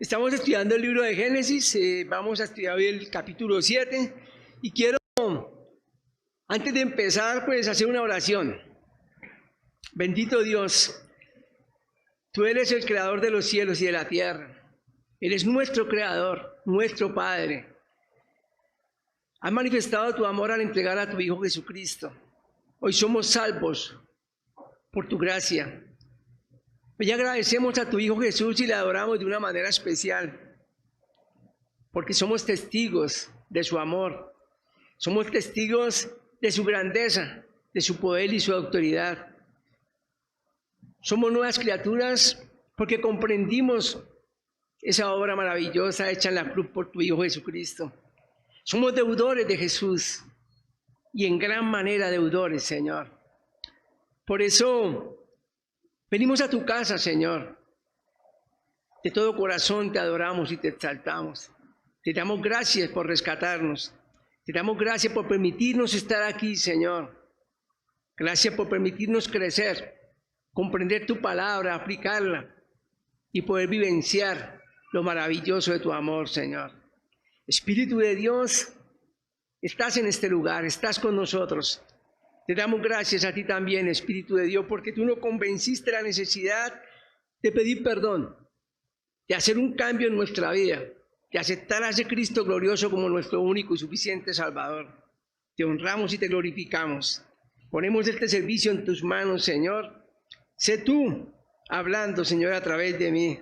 Estamos estudiando el libro de Génesis, vamos a estudiar hoy el capítulo 7 y quiero, antes de empezar, pues hacer una oración. Bendito Dios, tú eres el creador de los cielos y de la tierra, eres nuestro creador, nuestro Padre. Has manifestado tu amor al entregar a tu Hijo Jesucristo. Hoy somos salvos por tu gracia. Hoy agradecemos a tu Hijo Jesús y le adoramos de una manera especial, porque somos testigos de su amor, somos testigos de su grandeza, de su poder y su autoridad. Somos nuevas criaturas porque comprendimos esa obra maravillosa hecha en la cruz por tu Hijo Jesucristo. Somos deudores de Jesús y en gran manera deudores, Señor. Por eso venimos a tu casa, Señor. De todo corazón te adoramos y te exaltamos. Te damos gracias por rescatarnos. Te damos gracias por permitirnos estar aquí, Señor. Gracias por permitirnos crecer, comprender tu palabra, aplicarla y poder vivenciar lo maravilloso de tu amor, Señor. Espíritu de Dios, estás en este lugar, estás con nosotros. Te damos gracias a ti también, Espíritu de Dios, porque tú nos convenciste de la necesidad de pedir perdón, de hacer un cambio en nuestra vida, de aceptar a ese Cristo glorioso como nuestro único y suficiente Salvador. Te honramos y te glorificamos. Ponemos este servicio en tus manos, Señor. Sé tú hablando, Señor, a través de mí.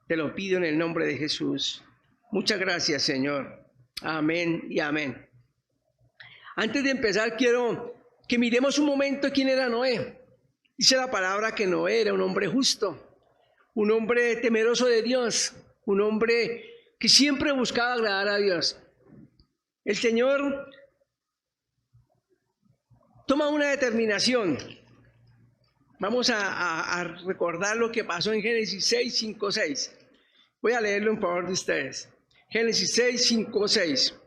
Te lo pido en el nombre de Jesús. Muchas gracias, Señor. Amén y amén. Antes de empezar, quiero que miremos un momento quién era Noé. Dice la palabra que Noé era un hombre justo, un hombre temeroso de Dios, un hombre que siempre buscaba agradar a Dios. El Señor toma una determinación. Vamos a recordar lo que pasó en Génesis 6, 5, 6. Voy a leerlo en favor de ustedes. Génesis 6, 5, 6.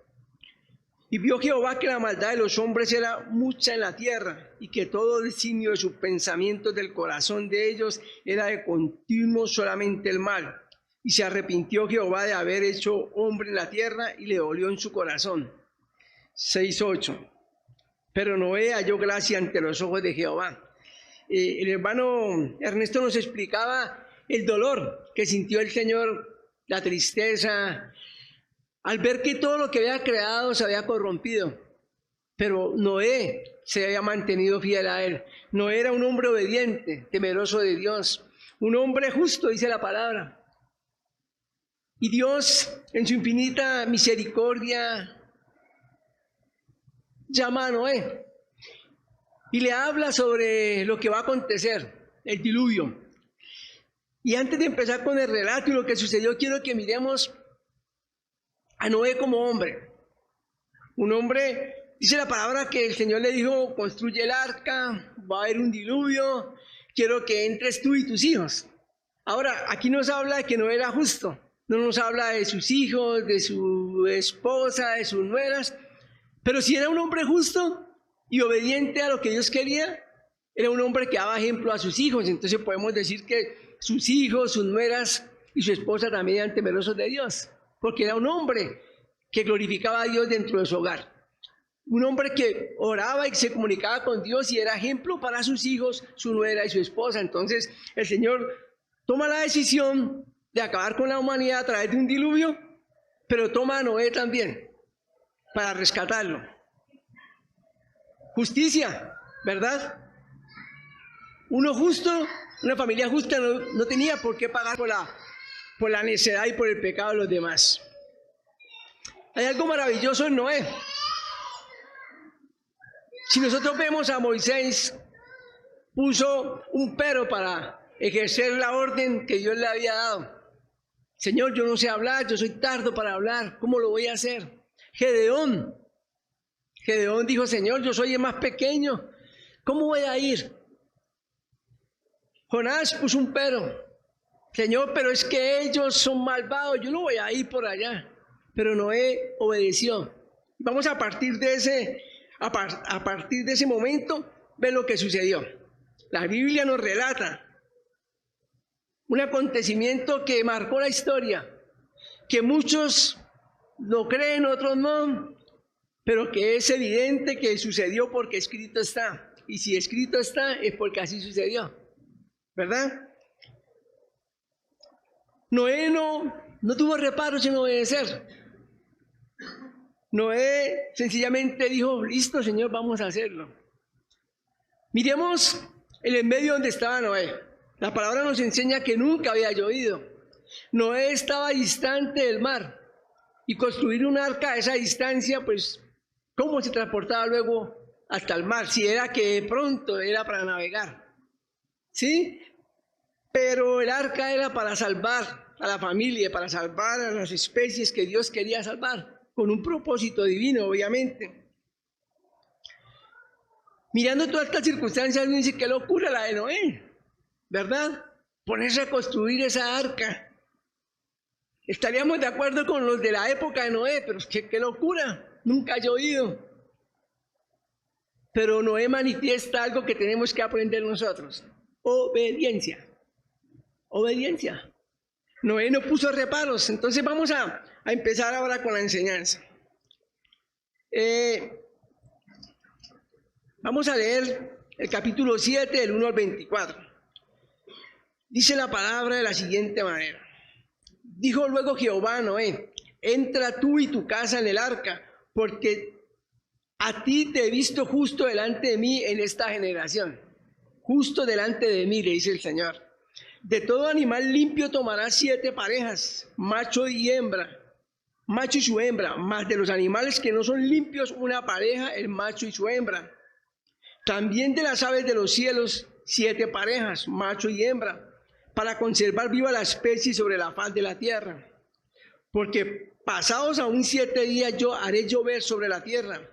Y vio Jehová que la maldad de los hombres era mucha en la tierra, y que todo designio de sus pensamientos del corazón de ellos era de continuo solamente el mal. Y se arrepintió Jehová de haber hecho hombre en la tierra, y le dolió en su corazón. 6, 8. Pero Noé halló gracia ante los ojos de Jehová. El hermano Ernesto nos explicaba el dolor que sintió el Señor, la tristeza, al ver que todo lo que había creado se había corrompido. Pero Noé se había mantenido fiel a él. Noé era un hombre obediente, temeroso de Dios, un hombre justo, dice la palabra. Y Dios, en su infinita misericordia, llama a Noé y le habla sobre lo que va a acontecer, el diluvio. Y antes de empezar con el relato y lo que sucedió, quiero que miremos a Noé como hombre. Un hombre, dice la palabra que el Señor le dijo, construye el arca, va a haber un diluvio, quiero que entres tú y tus hijos. Ahora, aquí nos habla de que Noé era justo, no nos habla de sus hijos, de su esposa, de sus nueras, pero si era un hombre justo y obediente a lo que Dios quería, era un hombre que daba ejemplo a sus hijos. Entonces podemos decir que sus hijos, sus nueras y su esposa también eran temerosos de Dios, porque era un hombre que glorificaba a Dios dentro de su hogar. Un hombre que oraba y se comunicaba con Dios y era ejemplo para sus hijos, su nuera y su esposa. Entonces el Señor toma la decisión de acabar con la humanidad a través de un diluvio, pero toma a Noé también para rescatarlo. Justicia, ¿verdad? Uno justo, una familia justa no tenía por qué pagar por la necedad y por el pecado de los demás. Hay algo maravilloso en Noé. Si nosotros vemos a Moisés, puso un pero para ejercer la orden que Dios le había dado. Señor, yo no sé hablar, yo soy tardo para hablar, ¿cómo lo voy a hacer? Gedeón dijo, Señor, yo soy el más pequeño, ¿cómo voy a ir? Jonás puso un pero, Señor, pero es que ellos son malvados, yo no voy a ir por allá. Pero Noé obedeció. Vamos a partir de ese momento, ver lo que sucedió. La Biblia nos relata un acontecimiento que marcó la historia, que muchos lo creen, otros no, pero que es evidente que sucedió porque escrito está. Y si escrito está, es porque así sucedió, ¿verdad? Noé no tuvo reparos en obedecer. Noé sencillamente dijo, listo, Señor, vamos a hacerlo. Miremos el en medio donde estaba Noé. La palabra nos enseña que nunca había llovido. Noé estaba distante del mar. Y construir un arca a esa distancia, pues, ¿cómo se transportaba luego hasta el mar? Si era que de pronto era para navegar. ¿Sí? Pero el arca era para salvar a la familia, para salvar a las especies que Dios quería salvar, con un propósito divino, obviamente. Mirando todas estas circunstancias, uno dice, qué locura la de Noé, ¿verdad? Ponerse a construir esa arca. Estaríamos de acuerdo con los de la época de Noé, pero qué locura, nunca ha llovido. Pero Noé manifiesta algo que tenemos que aprender nosotros: obediencia. Obediencia. Noé no puso reparos. Entonces vamos a empezar ahora con la enseñanza. Vamos a leer el capítulo 7, del 1 al 24. Dice la palabra de la siguiente manera. Dijo luego Jehová a Noé: entra tú y tu casa en el arca, porque a ti te he visto justo delante de mí en esta generación. Justo delante de mí, le dice el Señor. De todo animal limpio tomarás 7 parejas, macho y hembra, macho y su hembra, más de los animales que no son limpios, una pareja, el macho y su hembra. También de las aves de los cielos, 7 parejas, macho y hembra, para conservar viva la especie sobre la faz de la tierra. Porque pasados aún 7 días yo haré llover sobre la tierra,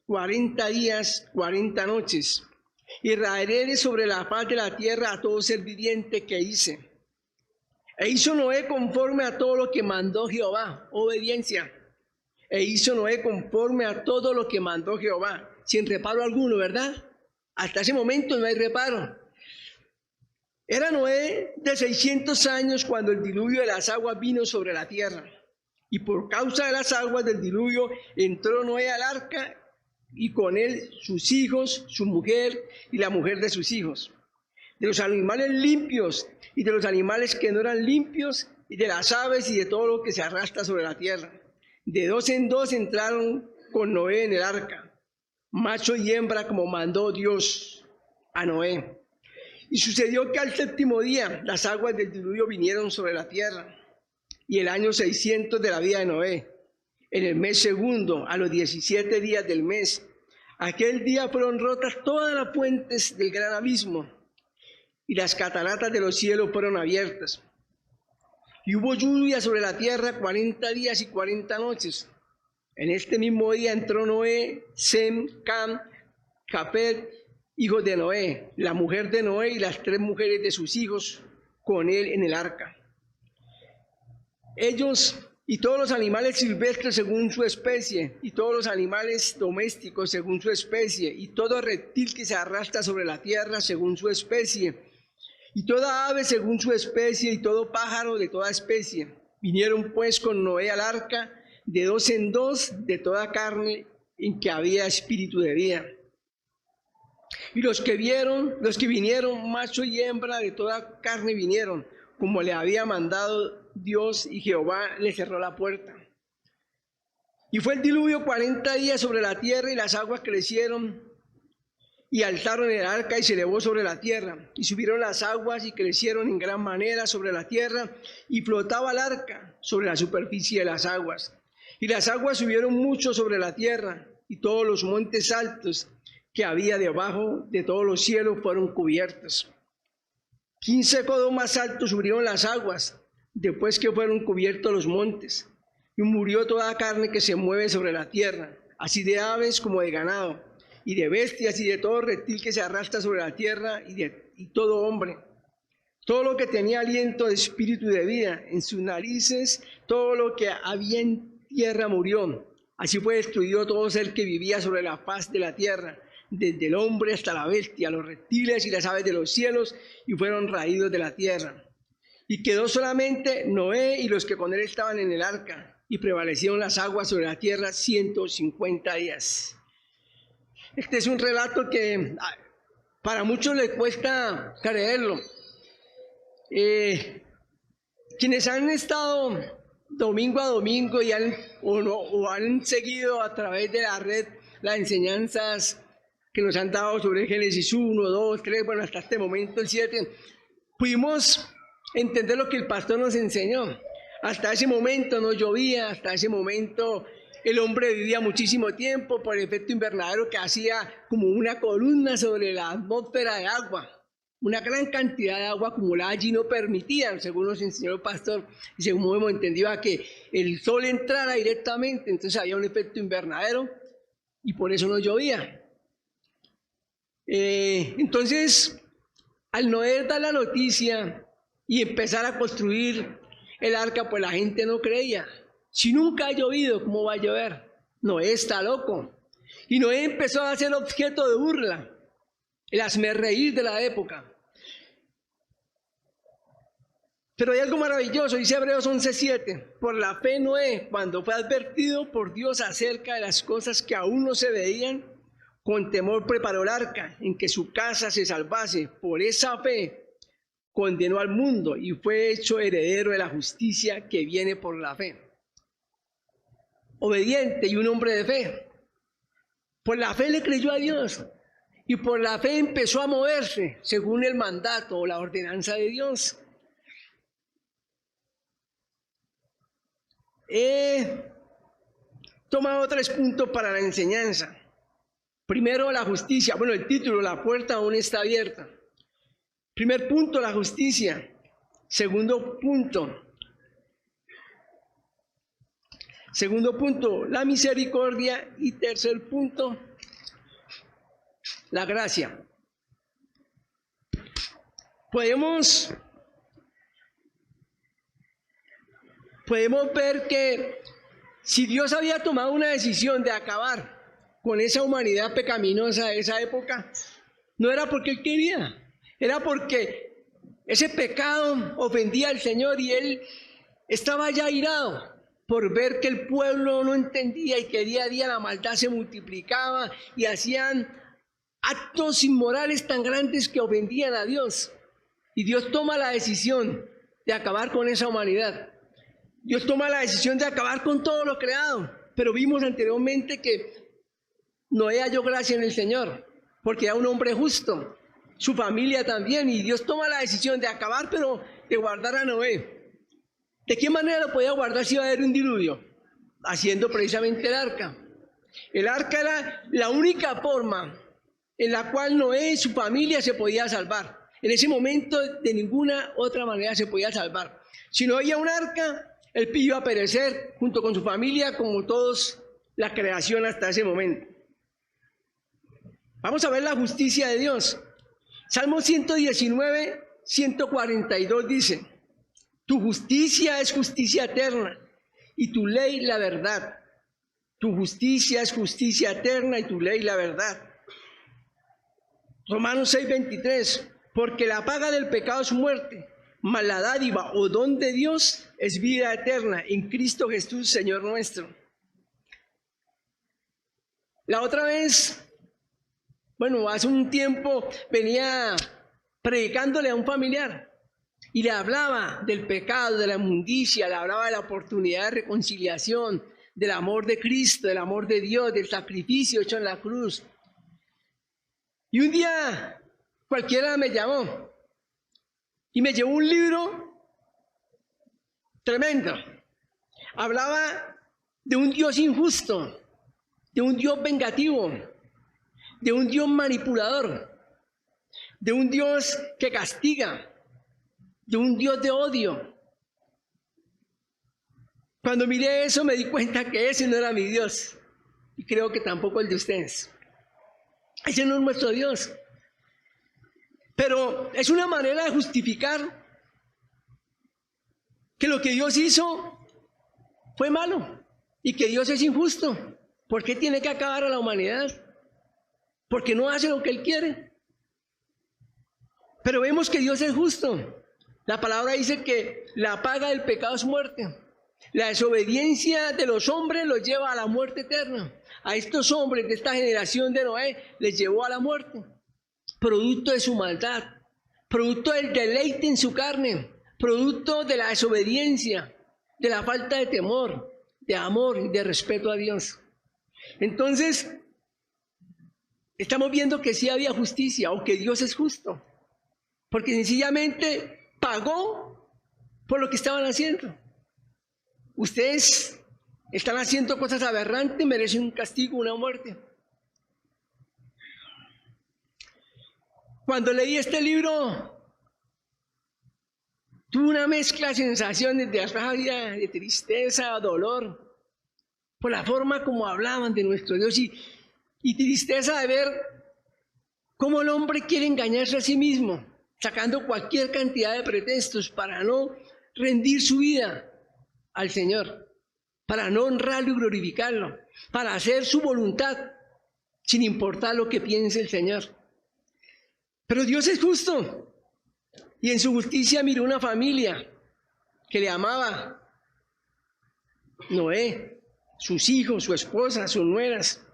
40 días, 40 noches. Y raeré sobre la faz de la tierra a todo ser viviente que hice. E hizo Noé conforme a todo lo que mandó Jehová. Obediencia. E hizo Noé conforme a todo lo que mandó Jehová, sin reparo alguno, ¿verdad? Hasta ese momento no hay reparo. Era Noé de 600 años cuando el diluvio de las aguas vino sobre la tierra. Y por causa de las aguas del diluvio entró Noé al arca, y con él sus hijos, su mujer y la mujer de sus hijos. De los animales limpios y de los animales que no eran limpios, y de las aves y de todo lo que se arrastra sobre la tierra. De 2 en 2 entraron con Noé en el arca, macho y hembra, como mandó Dios a Noé. Y sucedió que al 7º día las aguas del diluvio vinieron sobre la tierra. Y el año 600 de la vida de Noé, en el mes segundo, a los 17 días del mes, aquel día fueron rotas todas las fuentes del gran abismo, y las cataratas de los cielos fueron abiertas. Y hubo lluvia sobre la tierra 40 días y 40 noches. En este mismo día entró Noé, Sem, Cam, Japet, hijos de Noé, la mujer de Noé y las 3 mujeres de sus hijos con él en el arca. Ellos y todos los animales silvestres según su especie, y todos los animales domésticos según su especie, y todo reptil que se arrastra sobre la tierra según su especie, y toda ave según su especie, y todo pájaro de toda especie. Vinieron pues con Noé al arca de 2 en 2 de toda carne en que había espíritu de vida. Y los que vinieron, macho y hembra de toda carne vinieron, como le había mandado Dios, y Jehová le cerró la puerta. Y fue el diluvio 40 días sobre la tierra, y las aguas crecieron y alzaron el arca y se elevó sobre la tierra. Y subieron las aguas y crecieron en gran manera sobre la tierra, y flotaba el arca sobre la superficie de las aguas. Y las aguas subieron mucho sobre la tierra, y todos los montes altos que había debajo de todos los cielos fueron cubiertos. 15 codos más altos subieron las aguas, después que fueron cubiertos los montes, y murió toda carne que se mueve sobre la tierra, así de aves como de ganado, y de bestias y de todo reptil que se arrastra sobre la tierra, y todo hombre. Todo lo que tenía aliento de espíritu de vida en sus narices, todo lo que había en tierra murió. Así fue destruido todo ser que vivía sobre la faz de la tierra, desde el hombre hasta la bestia, los reptiles y las aves de los cielos, y fueron raídos de la tierra. Y quedó solamente Noé y los que con él estaban en el arca, y prevalecieron las aguas sobre la tierra 150 días. Este es un relato que para muchos les cuesta creerlo. Quienes han estado domingo a domingo y han seguido a través de la red las enseñanzas que nos han dado sobre Génesis 1, 2, 3, bueno, hasta este momento el 7, pudimos entender lo que el pastor nos enseñó. Hasta ese momento no llovía, hasta ese momento el hombre vivía muchísimo tiempo por el efecto invernadero que hacía como una columna sobre la atmósfera de agua. Una gran cantidad de agua acumulada allí no permitía, según nos enseñó el pastor, y según hemos entendido, a que el sol entrara directamente, entonces había un efecto invernadero y por eso no llovía. Entonces, al Noé dar la noticia y empezar a construir el arca, pues la gente no creía. Si nunca ha llovido, ¿cómo va a llover? Noé está loco. Y Noé empezó a ser objeto de burla, el hazmerreír de la época. Pero hay algo maravilloso, dice Hebreos 11:7. Por la fe Noé, cuando fue advertido por Dios acerca de las cosas que aún no se veían, con temor preparó el arca en que su casa se salvase. Por esa fe condenó al mundo y fue hecho heredero de la justicia que viene por la fe. Obediente y un hombre de fe. Por la fe le creyó a Dios y por la fe empezó a moverse según el mandato o la ordenanza de Dios. He tomado 3 puntos para la enseñanza. Primero, la justicia. Bueno, el título, la puerta aún está abierta. Primer punto, la justicia. Segundo punto, la misericordia. Y tercer punto, la gracia. Podemos ver que si Dios había tomado una decisión de acabar con esa humanidad pecaminosa de esa época, no era porque Él quería, era porque ese pecado ofendía al Señor y Él estaba ya airado por ver que el pueblo no entendía y que día a día la maldad se multiplicaba y hacían actos inmorales tan grandes que ofendían a Dios. Y Dios toma la decisión de acabar con esa humanidad. Dios toma la decisión de acabar con todo lo creado, pero vimos anteriormente que Noé halló gracia en el Señor, porque era un hombre justo, su familia también, y Dios toma la decisión de acabar, pero de guardar a Noé. ¿De qué manera lo podía guardar si iba a haber un diluvio? Haciendo precisamente el arca. El arca era la única forma en la cual Noé y su familia se podía salvar. En ese momento de ninguna otra manera se podía salvar. Si no había un arca, él iba a perecer junto con su familia como todos la creación hasta ese momento. Vamos a ver la justicia de Dios. Salmo 119, 142 dice: tu justicia es justicia eterna y tu ley la verdad. Tu justicia es justicia eterna y tu ley la verdad. Romanos 6, 23. Porque la paga del pecado es muerte, mas la dádiva o don de Dios es vida eterna en Cristo Jesús, Señor nuestro. La otra vez, hace un tiempo venía predicándole a un familiar y le hablaba del pecado, de la inmundicia, le hablaba de la oportunidad de reconciliación, del amor de Cristo, del amor de Dios, del sacrificio hecho en la cruz. Y un día cualquiera me llamó y me llevó un libro tremendo. Hablaba de un Dios injusto, de un Dios vengativo, de un Dios manipulador, de un Dios que castiga, de un Dios de odio. Cuando miré eso me di cuenta que ese no era mi Dios y creo que tampoco el de ustedes. Ese no es nuestro Dios. Pero es una manera de justificar que lo que Dios hizo fue malo y que Dios es injusto. ¿Por qué tiene que acabar a la humanidad? Porque no hace lo que Él quiere. Pero vemos que Dios es justo. La palabra dice que la paga del pecado es muerte. La desobediencia de los hombres los lleva a la muerte eterna. A estos hombres de esta generación de Noé les llevó a la muerte, producto de su maldad, producto del deleite en su carne, producto de la desobediencia, de la falta de temor, de amor y de respeto a Dios. Entonces, estamos viendo que sí había justicia, o que Dios es justo, porque sencillamente pagó por lo que estaban haciendo. Ustedes están haciendo cosas aberrantes, merecen un castigo, una muerte. Cuando leí este libro, tuve una mezcla de sensaciones de rabia, de tristeza, dolor, por la forma como hablaban de nuestro Dios y tristeza de ver cómo el hombre quiere engañarse a sí mismo, sacando cualquier cantidad de pretextos para no rendir su vida al Señor, para no honrarlo y glorificarlo, para hacer su voluntad, sin importar lo que piense el Señor. Pero Dios es justo, y en su justicia miró una familia que le amaba: Noé, sus hijos, su esposa, sus nueras.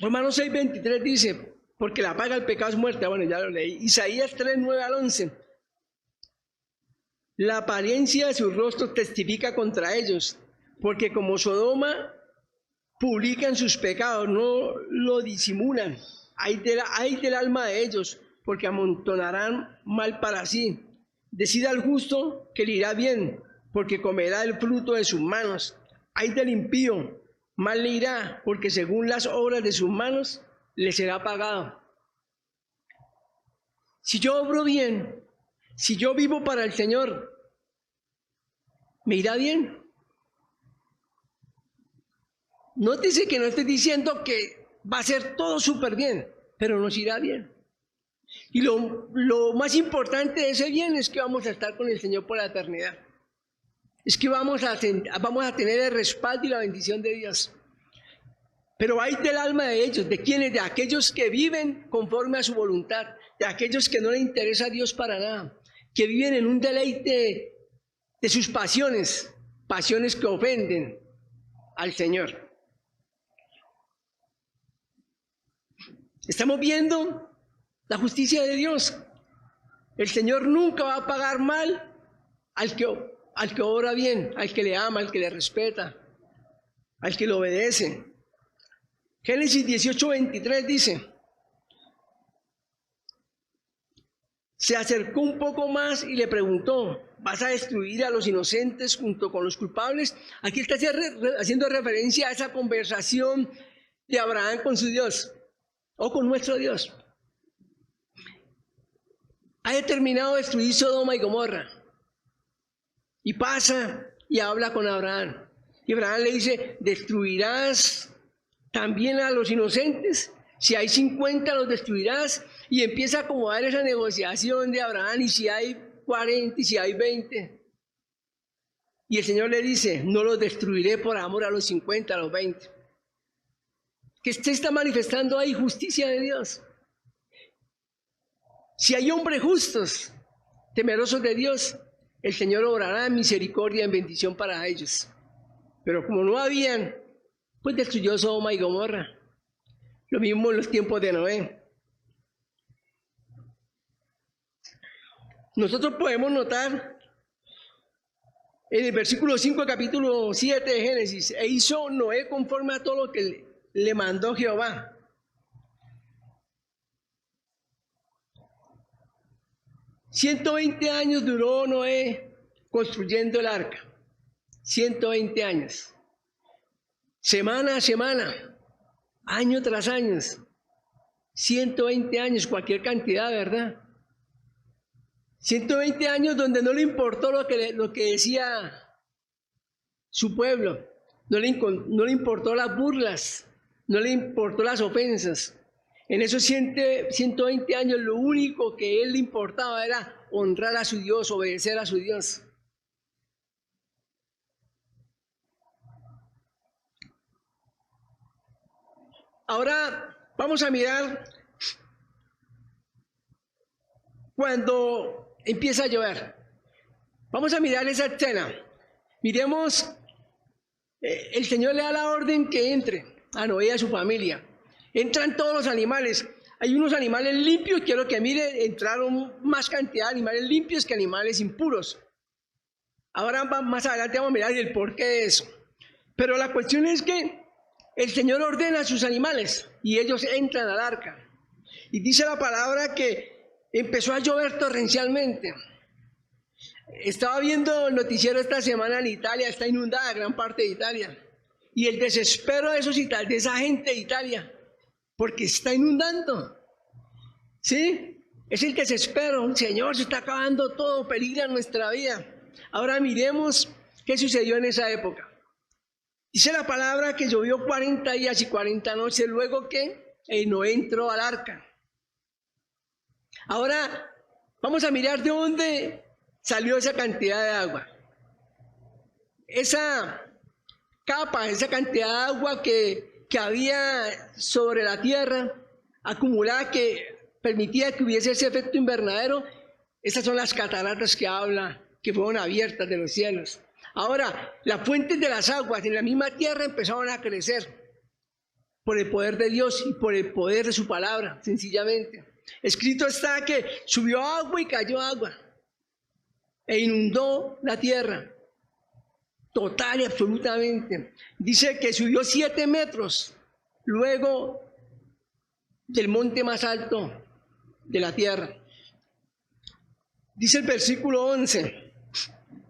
Romanos 6:23 dice, porque la paga del pecado es muerte. Bueno, ya lo leí. Isaías 3:9-11. La apariencia de sus rostros testifica contra ellos, porque como Sodoma publican sus pecados, no lo disimulan. Ay del alma de ellos, porque amontonarán mal para sí. Decida al justo que le irá bien, porque comerá el fruto de sus manos. Ay del impío, mal le irá, porque según las obras de sus manos le será pagado. Si yo obro bien, si yo vivo para el Señor, ¿me irá bien? Nótese que no estoy diciendo que va a ser todo súper bien, pero nos irá bien. Y lo más importante de ese bien es que vamos a estar con el Señor por la eternidad. Es que vamos a tener el respaldo y la bendición de Dios. Pero hay del alma de ellos, ¿de quiénes? De aquellos que viven conforme a su voluntad, de aquellos que no les interesa a Dios para nada, que viven en un deleite de sus pasiones, pasiones que ofenden al Señor. Estamos viendo la justicia de Dios. El Señor nunca va a pagar mal al que obra bien, al que le ama, al que le respeta, al que le obedece. Génesis 18:23 dice: se acercó un poco más y le preguntó, ¿vas a destruir a los inocentes junto con los culpables? Aquí está haciendo referencia a esa conversación de Abraham con su Dios, o con nuestro Dios. Ha determinado destruir Sodoma y Gomorra. Y pasa y habla con Abraham. Y Abraham le dice, ¿destruirás también a los inocentes? Si hay 50, los destruirás. Y empieza a acomodar esa negociación de Abraham, y si hay 40, y si hay 20. Y el Señor le dice, no los destruiré por amor a los 50, a los 20. Que usted está manifestando ahí justicia de Dios. Si hay hombres justos, temerosos de Dios, el Señor obrará en misericordia, en bendición para ellos. Pero como no habían, pues destruyó Sodoma y Gomorra. Lo mismo en los tiempos de Noé. Nosotros podemos notar en el versículo 5, capítulo 7 de Génesis, e hizo Noé conforme a todo lo que le mandó Jehová. $120 duró Noé construyendo el arca. 120 años. Semana a semana, año tras año. 120 años, cualquier cantidad, ¿verdad? 120 años donde no le importó lo que decía su pueblo. No le importó las burlas, no le importó las ofensas. En esos 120 años lo único que él le importaba era honrar a su Dios, obedecer a su Dios. Ahora vamos a mirar cuando empieza a llover. Vamos a mirar esa escena. Miremos, el Señor le da la orden que entre a Noé y a su familia. Entran todos los animales. Hay unos animales limpios, quiero que mire, entraron más cantidad de animales limpios que animales impuros. Ahora más adelante vamos a mirar el porqué de eso. Pero la cuestión es que el Señor ordena a sus animales y ellos entran al arca. Y dice la palabra que empezó a llover torrencialmente. Estaba viendo el noticiero esta semana en Italia, está inundada gran parte de Italia. Y el desespero de esa gente de Italia, porque está inundando. ¿Sí? Es el desespero. Señor, se está acabando todo, peligra nuestra vida. Ahora miremos qué sucedió en esa época. Dice la palabra que llovió 40 días y 40 noches, luego que Noé entró al arca. Ahora vamos a mirar de dónde salió esa cantidad de agua. Esa capa, esa cantidad de agua que había sobre la tierra acumulada que permitía que hubiese ese efecto invernadero, esas son las cataratas que habla, que fueron abiertas de los cielos. Ahora, las fuentes de las aguas en la misma tierra empezaron a crecer por el poder de Dios y por el poder de su palabra, sencillamente. Escrito está que subió agua y cayó agua e inundó la tierra, total y absolutamente. Dice que subió 7 metros luego del monte más alto de la tierra. Dice el versículo 11.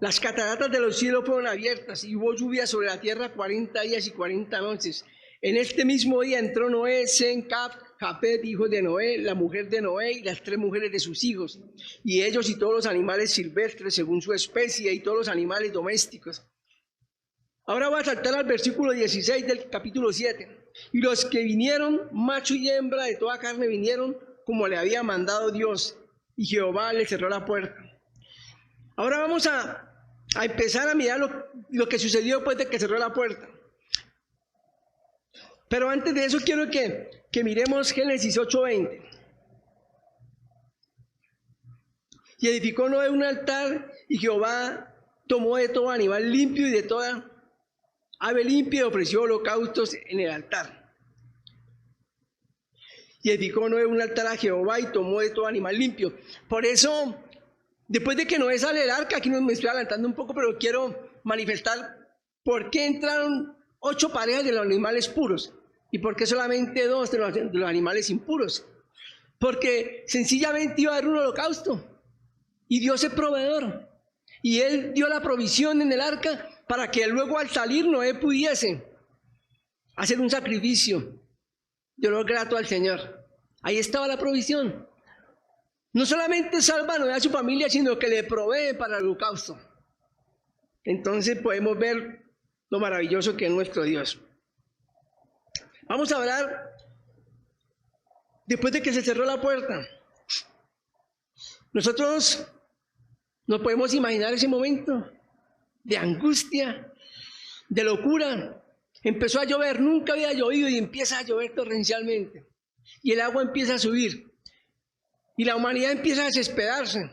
Las cataratas de los cielos fueron abiertas y hubo lluvia sobre la tierra 40 días y 40 noches. En este mismo día entró Noé, Sem, Cam, Jafet, hijos de Noé, la mujer de Noé y las 3 mujeres de sus hijos, y ellos y todos los animales silvestres según su especie y todos los animales domésticos. Ahora voy a saltar al versículo 16 del capítulo 7. Y los que vinieron, macho y hembra de toda carne, vinieron como le había mandado Dios, y Jehová le cerró la puerta. Ahora vamos a empezar a mirar lo que sucedió después de que cerró la puerta. Pero antes de eso quiero que miremos Génesis 8:20. Y edificó Noé un altar, y Jehová tomó de todo animal limpio y de toda ave limpia y ofreció holocaustos en el altar. Y edificó Noé un altar a Jehová y tomó de todo animal limpio. Por eso, después de que Noé sale del arca, aquí me estoy adelantando un poco, pero quiero manifestar por qué entraron 8 parejas de los animales puros y por qué solamente 2 de los animales impuros. Porque sencillamente iba a haber un holocausto y Dios es proveedor. Y Él dio la provisión en el arca para que luego al salir Noé pudiese hacer un sacrificio de olor grato al Señor. Ahí estaba la provisión. No solamente salva a Noé a su familia, sino que le provee para el holocausto. Entonces podemos ver lo maravilloso que es nuestro Dios. Vamos a hablar después de que se cerró la puerta. Nosotros no podemos imaginar ese momento de angustia, de locura. Empezó a llover, nunca había llovido y empieza a llover torrencialmente. Y el agua empieza a subir. Y la humanidad empieza a desesperarse.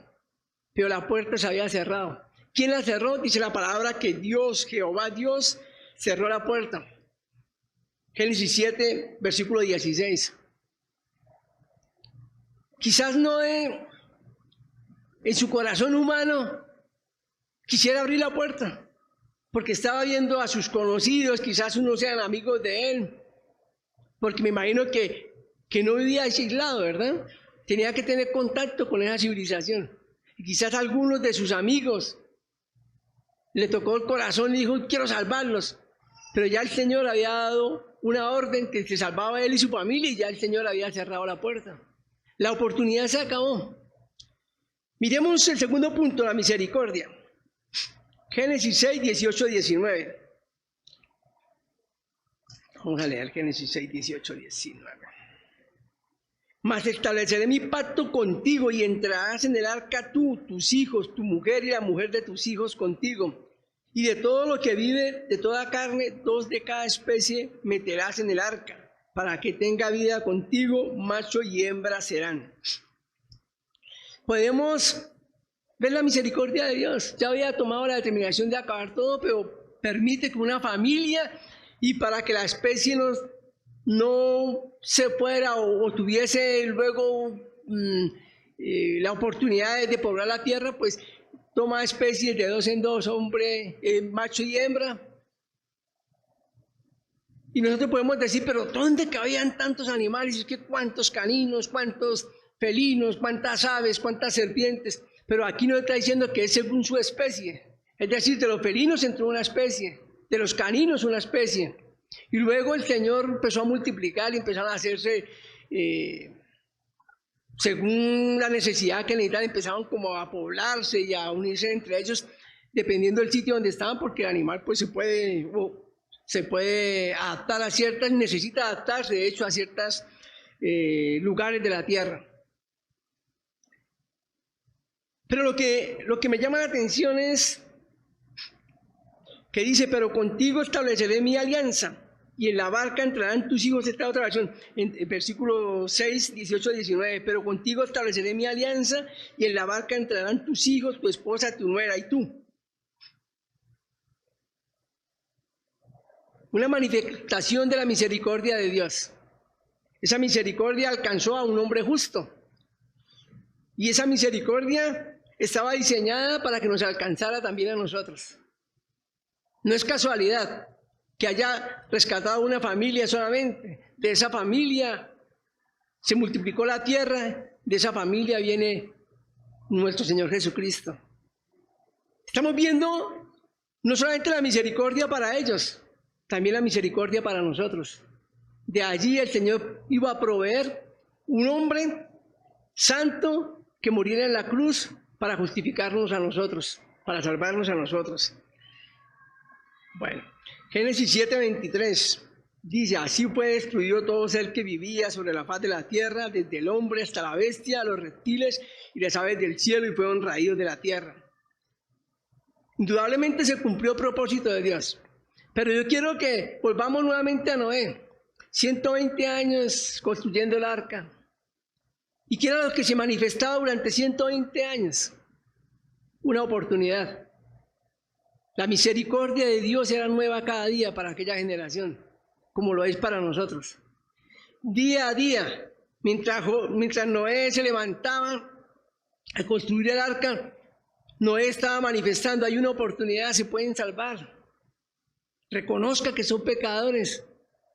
Pero la puerta se había cerrado. ¿Quién la cerró? Dice la palabra que Dios, Jehová Dios, cerró la puerta. Génesis 7, versículo 16. Quizás Noé, en su corazón humano, quisiera abrir la puerta, porque estaba viendo a sus conocidos, quizás unos sean amigos de él, porque me imagino que no vivía aislado, ¿verdad? Tenía que tener contacto con esa civilización. Y quizás algunos de sus amigos le tocó el corazón y dijo, quiero salvarlos. Pero ya el Señor había dado una orden que se salvaba a él y su familia y ya el Señor había cerrado la puerta. La oportunidad se acabó. Miremos el segundo punto, la misericordia. Génesis 6, 18, 19. Vamos a leer Génesis 6, 18, 19. Mas estableceré mi pacto contigo y entrarás en el arca tú, tus hijos, tu mujer y la mujer de tus hijos contigo. Y de todo lo que vive, de toda carne, 2 de cada especie meterás en el arca, para que tenga vida contigo, macho y hembra serán. podemos ver la misericordia de Dios. Ya había tomado la determinación de acabar todo, pero permite que una familia, y para que la especie no se fuera o tuviese luego la oportunidad de poblar la tierra, pues toma especies de 2 en 2, hombre, macho y hembra. Y nosotros podemos decir, pero ¿dónde cabían tantos animales? Es que cuántos caninos, cuántos felinos, cuántas aves, cuántas serpientes. Pero aquí nos está diciendo que es según su especie. Es decir, de los felinos entró una especie, de los caninos una especie. Y luego el Señor empezó a multiplicar y empezaron a hacerse, según la necesidad que necesitaban, empezaron como a poblarse y a unirse entre ellos, dependiendo del sitio donde estaban, porque el animal pues se puede adaptar a ciertas, necesita adaptarse de hecho a ciertos lugares de la tierra. Pero lo que me llama la atención es que dice, pero contigo estableceré mi alianza, y en la barca entrarán tus hijos. Esta otra versión, en versículo 6, 18, 19, pero contigo estableceré mi alianza, y en la barca entrarán tus hijos, tu esposa, tu nuera y tú. Una manifestación de la misericordia de Dios. Esa misericordia alcanzó a un hombre justo. Y esa misericordia estaba diseñada para que nos alcanzara también a nosotros. No es casualidad que haya rescatado una familia solamente. De esa familia se multiplicó la tierra, de esa familia viene nuestro Señor Jesucristo. Estamos viendo no solamente la misericordia para ellos, también la misericordia para nosotros. De allí el Señor iba a proveer un hombre santo que muriera en la cruz para justificarnos a nosotros, para salvarnos a nosotros. Bueno, Génesis 7:23 dice, así fue destruido todo ser que vivía sobre la faz de la tierra, desde el hombre hasta la bestia, los reptiles y las aves del cielo, y fueron raídos de la tierra. Indudablemente se cumplió el propósito de Dios. Pero yo quiero que volvamos nuevamente a Noé, 120 años construyendo el arca. ¿Y qué era lo que se manifestaba durante 120 años? Una oportunidad. La misericordia de Dios era nueva cada día para aquella generación, como lo es para nosotros. Día a día, mientras Noé se levantaba a construir el arca, Noé estaba manifestando, hay una oportunidad, se pueden salvar. Reconozca que son pecadores,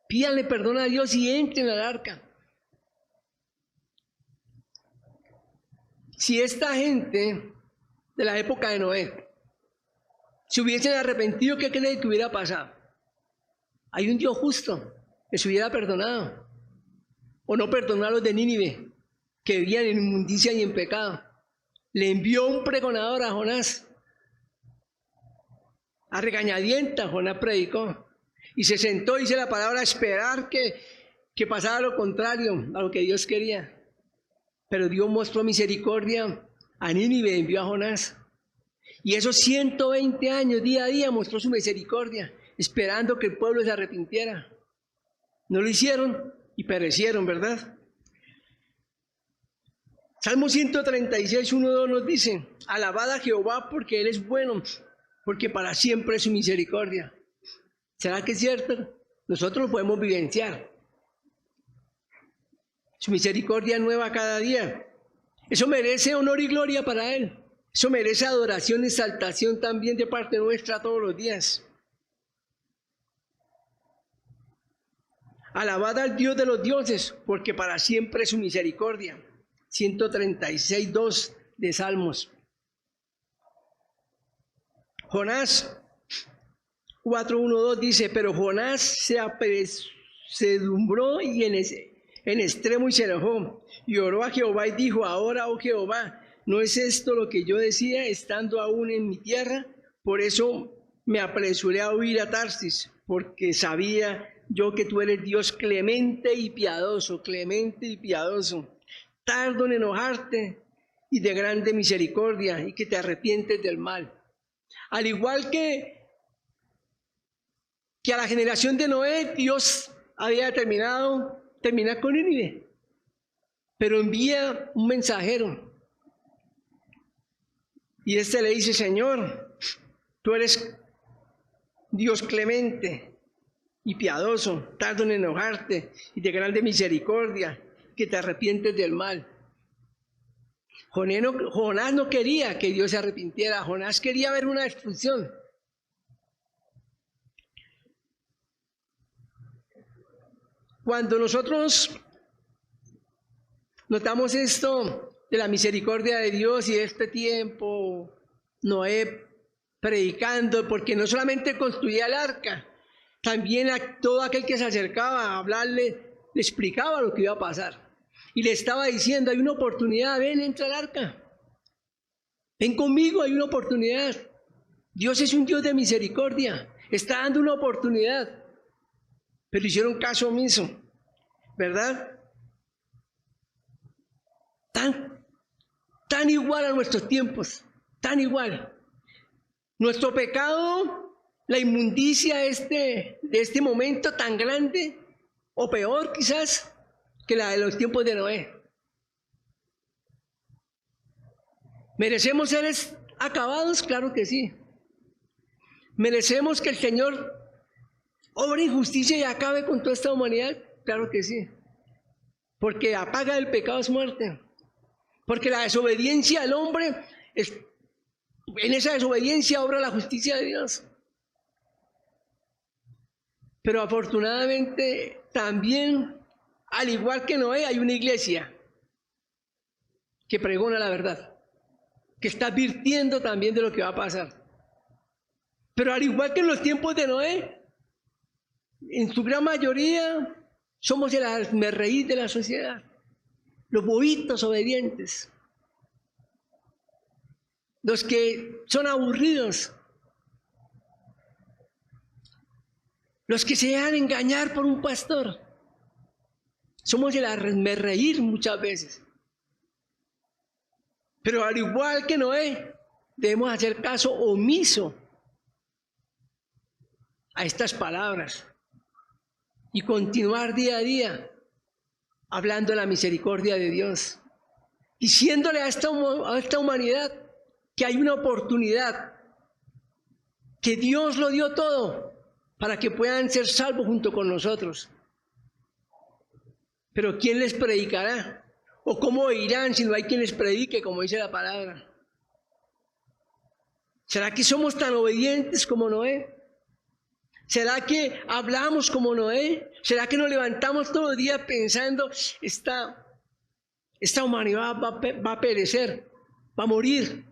pídanle perdón a Dios y entren al arca. Si esta gente de la época de Noé se hubiesen arrepentido, ¿qué creen que hubiera pasado? Hay un Dios justo, les hubiera perdonado. O no perdonó a los de Nínive, que vivían en inmundicia y en pecado. Le envió un pregonador a Jonás. A regañadientas Jonás predicó. Y se sentó, dice la palabra, a esperar que pasara lo contrario a lo que Dios quería. Pero Dios mostró misericordia a Nínive, envió a Jonás. Y esos 120 años, día a día, mostró su misericordia, esperando que el pueblo se arrepintiera. No lo hicieron y perecieron, ¿verdad? Salmo 136, 1, 2 nos dice, alabad a Jehová porque Él es bueno, porque para siempre es su misericordia. ¿Será que es cierto? Nosotros lo podemos vivenciar. Su misericordia nueva cada día. Eso merece honor y gloria para Él. Eso merece adoración y exaltación también de parte nuestra todos los días. Alabad al Dios de los dioses, porque para siempre es su misericordia. 136, 2 de Salmos. Jonás 4, 1, 2 dice, pero Jonás se apesadumbró y en extremo y se enojó, y oró a Jehová y dijo, ahora, oh Jehová, ¿no es esto lo que yo decía estando aún en mi tierra? Por eso me apresuré a huir a Tarsis, porque sabía yo que tú eres Dios clemente y piadoso, tardo en enojarte y de grande misericordia, y que te arrepientes del mal. Al igual que a la generación de Noé, Dios había determinado terminar con Nínive, pero envía un mensajero Y este le dice, Señor, tú eres Dios clemente y piadoso, tardo en enojarte y de grande misericordia, que te arrepientes del mal. Jonás no quería que Dios se arrepintiera, Jonás quería ver una destrucción. Cuando nosotros notamos esto de la misericordia de Dios y de este tiempo, Noé predicando, porque no solamente construía el arca, también a todo aquel que se acercaba a hablarle, le explicaba lo que iba a pasar. Y le estaba diciendo, hay una oportunidad, ven, entra al arca. Ven conmigo, hay una oportunidad. Dios es un Dios de misericordia, está dando una oportunidad. Pero hicieron caso omiso, ¿verdad? Tan igual a nuestros tiempos, tan igual. Nuestro pecado, la inmundicia de este momento tan grande, o peor quizás, que la de los tiempos de Noé. ¿Merecemos ser acabados? Claro que sí. ¿Merecemos que el Señor obre injusticia y acabe con toda esta humanidad? Claro que sí. Porque la paga del pecado es muerte. Porque la desobediencia del hombre, en esa desobediencia obra la justicia de Dios. Pero afortunadamente también, al igual que Noé, hay una iglesia que pregona la verdad, que está advirtiendo también de lo que va a pasar. Pero al igual que en los tiempos de Noé, en su gran mayoría somos el hazmerreír de la sociedad, los bobitos obedientes, los que son aburridos, los que se dejan engañar por un pastor. Somos el hazmerreír muchas veces. Pero al igual que Noé, debemos hacer caso omiso a estas palabras y continuar día a día hablando de la misericordia de Dios, diciéndole a esta humanidad que hay una oportunidad, que Dios lo dio todo para que puedan ser salvos junto con nosotros. Pero ¿quién les predicará? ¿O cómo oirán si no hay quien les predique, como dice la palabra? ¿Será que somos tan obedientes como Noé? ¿Será que hablamos como Noé? ¿Será que nos levantamos todos los días pensando, esta humanidad va a perecer, va a morir?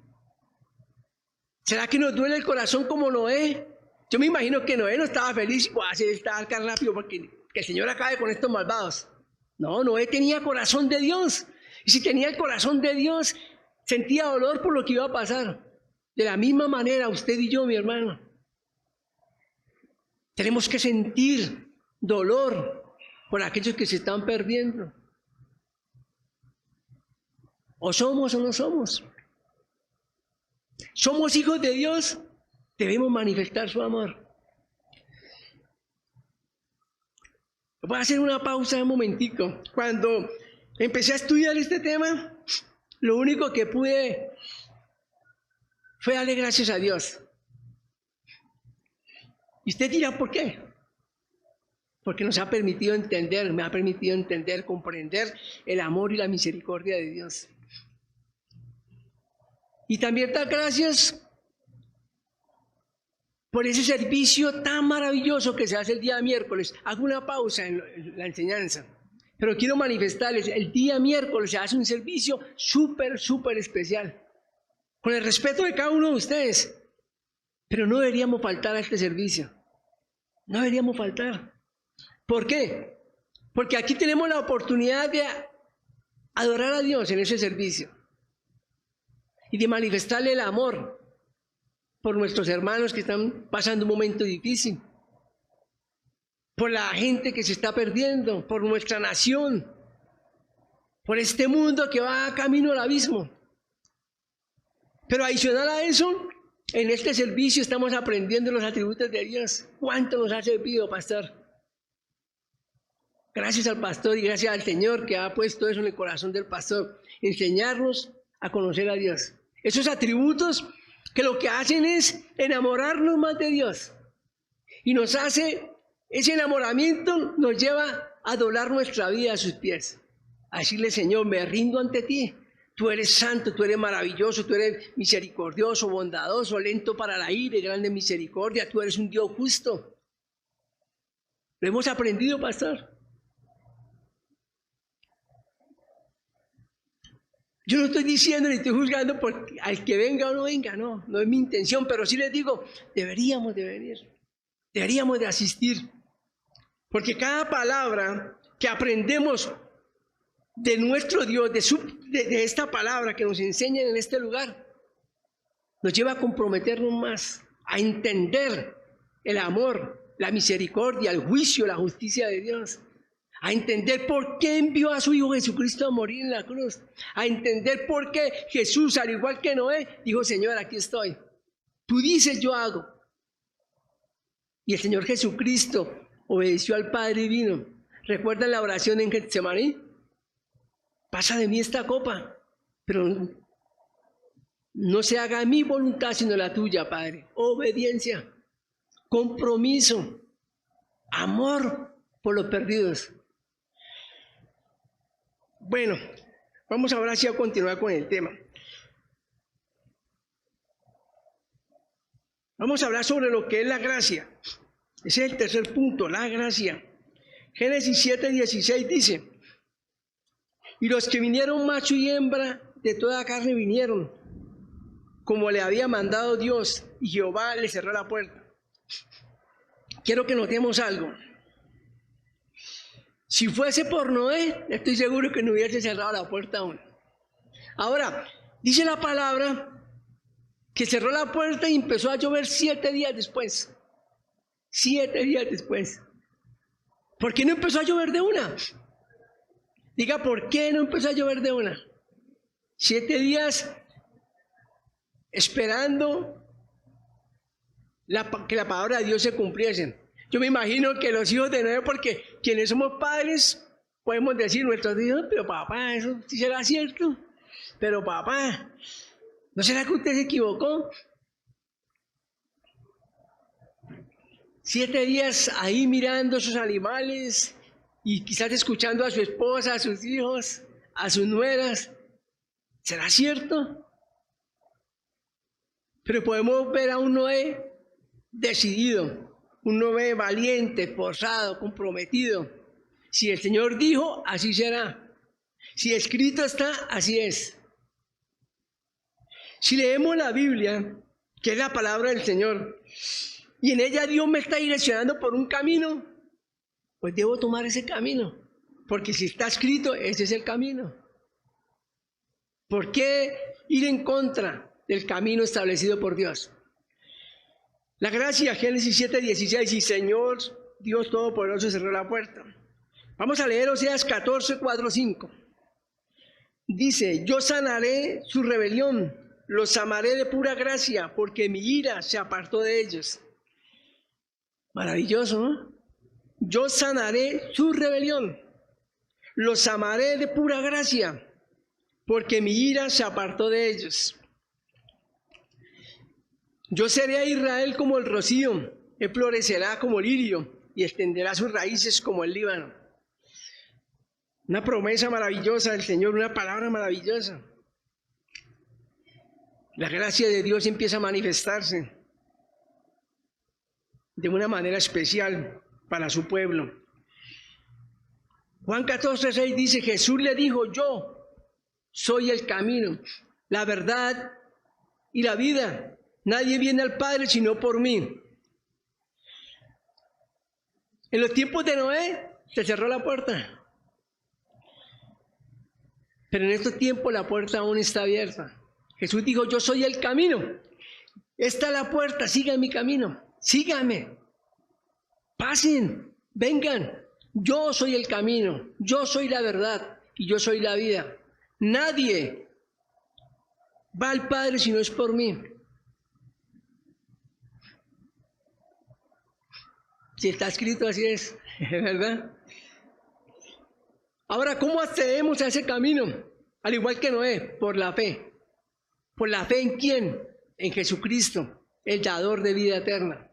¿Será que nos duele el corazón como Noé? Yo me imagino que Noé no estaba feliz, hacer esta arca rápido porque que el Señor acabe con estos malvados. No, Noé tenía corazón de Dios. Y si tenía el corazón de Dios, sentía dolor por lo que iba a pasar. De la misma manera, usted y yo, mi hermano, tenemos que sentir dolor por aquellos que se están perdiendo. O somos o no somos. Somos hijos de Dios, debemos manifestar su amor. Voy a hacer una pausa un momentico. Cuando empecé a estudiar este tema, lo único que pude fue darle gracias a Dios. Y usted dirá, ¿por qué? Porque nos ha permitido entender, me ha permitido entender, comprender el amor y la misericordia de Dios. Y también dar gracias por ese servicio tan maravilloso que se hace el día miércoles. Hago una pausa en la enseñanza, pero quiero manifestarles, el día miércoles se hace un servicio súper especial, con el respeto de cada uno de ustedes, pero no deberíamos faltar a este servicio, no deberíamos faltar. ¿Por qué? Porque aquí tenemos la oportunidad de adorar a Dios en ese servicio y de manifestarle el amor por nuestros hermanos que están pasando un momento difícil, por la gente que se está perdiendo, por nuestra nación, por este mundo que va camino al abismo. Pero adicional a eso, en este servicio estamos aprendiendo los atributos de Dios. ¿Cuánto nos ha servido, pastor? Gracias al pastor y gracias al Señor que ha puesto eso en el corazón del pastor, enseñarnos a conocer a Dios. Esos atributos que lo que hacen es enamorarnos más de Dios. Y nos hace, ese enamoramiento nos lleva a doblar nuestra vida a sus pies. A decirle, Señor, me rindo ante ti. Tú eres santo, tú eres maravilloso, tú eres misericordioso, bondadoso, lento para la ira y grande misericordia. Tú eres un Dios justo. Lo hemos aprendido, pastor. Yo no estoy diciendo ni estoy juzgando por al que venga o no venga, no es mi intención, pero sí les digo, deberíamos de venir, deberíamos de asistir, porque cada palabra que aprendemos de nuestro Dios, de esta palabra que nos enseñan en este lugar, nos lleva a comprometernos más, a entender el amor, la misericordia, el juicio, la justicia de Dios. A entender por qué envió a su Hijo Jesucristo a morir en la cruz. A entender por qué Jesús, al igual que Noé, dijo, Señor, aquí estoy. Tú dices, yo hago. Y el Señor Jesucristo obedeció al Padre y vino. ¿Recuerdan la oración en Getsemaní? Pasa de mí esta copa, pero no se haga mi voluntad sino la tuya, Padre. Obediencia, compromiso, amor por los perdidos. Bueno, vamos ahora sí a continuar con el tema. Vamos a hablar sobre lo que es la gracia. Ese es el tercer punto, la gracia. Génesis 7:16 dice, y los que vinieron macho y hembra de toda carne vinieron, como le había mandado Dios, y Jehová le cerró la puerta. Quiero que notemos algo. Si fuese por Noé, estoy seguro que no hubiese cerrado la puerta aún. Ahora, dice la palabra que cerró la puerta y empezó a llover 7 días después. 7 días después. ¿Por qué no empezó a llover de una? Diga, ¿por qué no empezó a llover de una? 7 días esperando que la palabra de Dios se cumpliese. Yo me imagino que los hijos de Noé, porque quienes somos padres, podemos decir nuestros hijos, pero papá, eso sí será cierto. Pero papá, ¿no será que usted se equivocó? 7 días ahí mirando sus animales y quizás escuchando a su esposa, a sus hijos, a sus nueras. ¿Será cierto? Pero podemos ver a un Noé decidido. Un Noé valiente, esforzado, comprometido. Si el Señor dijo, así será. Si escrito está, así es. Si leemos la Biblia, que es la palabra del Señor, y en ella Dios me está direccionando por un camino, pues debo tomar ese camino. Porque si está escrito, ese es el camino. ¿Por qué ir en contra del camino establecido por Dios? La gracia, Génesis 7:16, y Señor Dios Todopoderoso cerró la puerta. Vamos a leer Oseas 14:4-5. Dice, yo sanaré su rebelión, los amaré de pura gracia, porque mi ira se apartó de ellos. Maravilloso, ¿no? Yo sanaré su rebelión, los amaré de pura gracia, porque mi ira se apartó de ellos. Yo seré a Israel como el rocío, él florecerá como el lirio y extenderá sus raíces como el Líbano. Una promesa maravillosa del Señor, una palabra maravillosa. La gracia de Dios empieza a manifestarse de una manera especial para su pueblo. Juan 14:6 dice, Jesús le dijo, yo soy el camino, la verdad y la vida. Nadie viene al Padre sino por mí. En los tiempos de Noé se cerró la puerta. Pero en estos tiempos la puerta aún está abierta. Jesús dijo, yo soy el camino. Esta es la puerta, sigan mi camino. Síganme. Pasen, vengan. Yo soy el camino, yo soy la verdad y yo soy la vida. Nadie va al Padre si no es por mí. Si está escrito así es, ¿verdad? Ahora, ¿cómo accedemos a ese camino? Al igual que Noé, por la fe. ¿Por la fe en quién? En Jesucristo, el dador de vida eterna.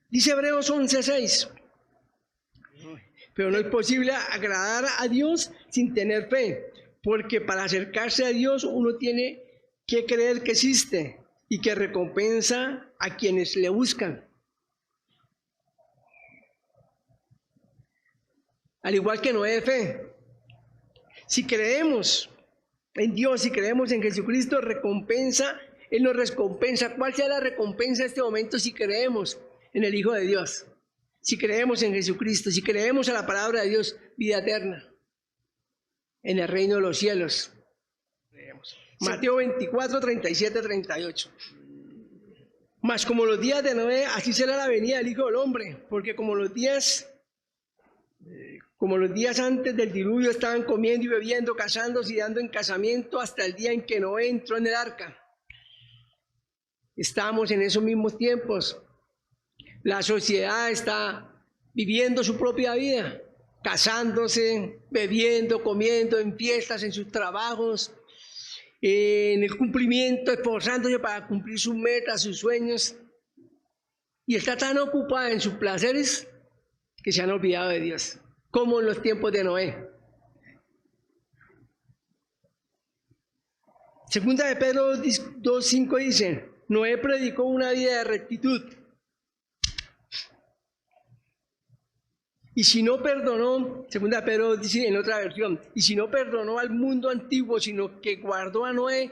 Dice Hebreos 11:6. Pero no es posible agradar a Dios sin tener fe, porque para acercarse a Dios uno tiene que creer que existe y que recompensa a quienes le buscan. Al igual que Noé de fe, si creemos en Dios, si creemos en Jesucristo, Él nos recompensa. ¿Cuál sea la recompensa en este momento si creemos en el Hijo de Dios? Si creemos en Jesucristo, si creemos a la palabra de Dios, vida eterna, en el reino de los cielos. Mateo 24, 37, 38. Mas como los días de Noé, así será la venida del Hijo del Hombre, porque como los días antes del diluvio estaban comiendo y bebiendo, casándose y dando en casamiento hasta el día en que Noé entró en el arca. Estamos en esos mismos tiempos. La sociedad está viviendo su propia vida, casándose, bebiendo, comiendo, en fiestas, en sus trabajos, en el cumplimiento, esforzándose para cumplir sus metas, sus sueños. Y está tan ocupada en sus placeres que se han olvidado de Dios, como en los tiempos de Noé. Segunda de Pedro 2:5 dice: Noé predicó una vida de rectitud. Y si no perdonó, segunda Pedro dice en otra versión, y si no perdonó al mundo antiguo, sino que guardó a Noé,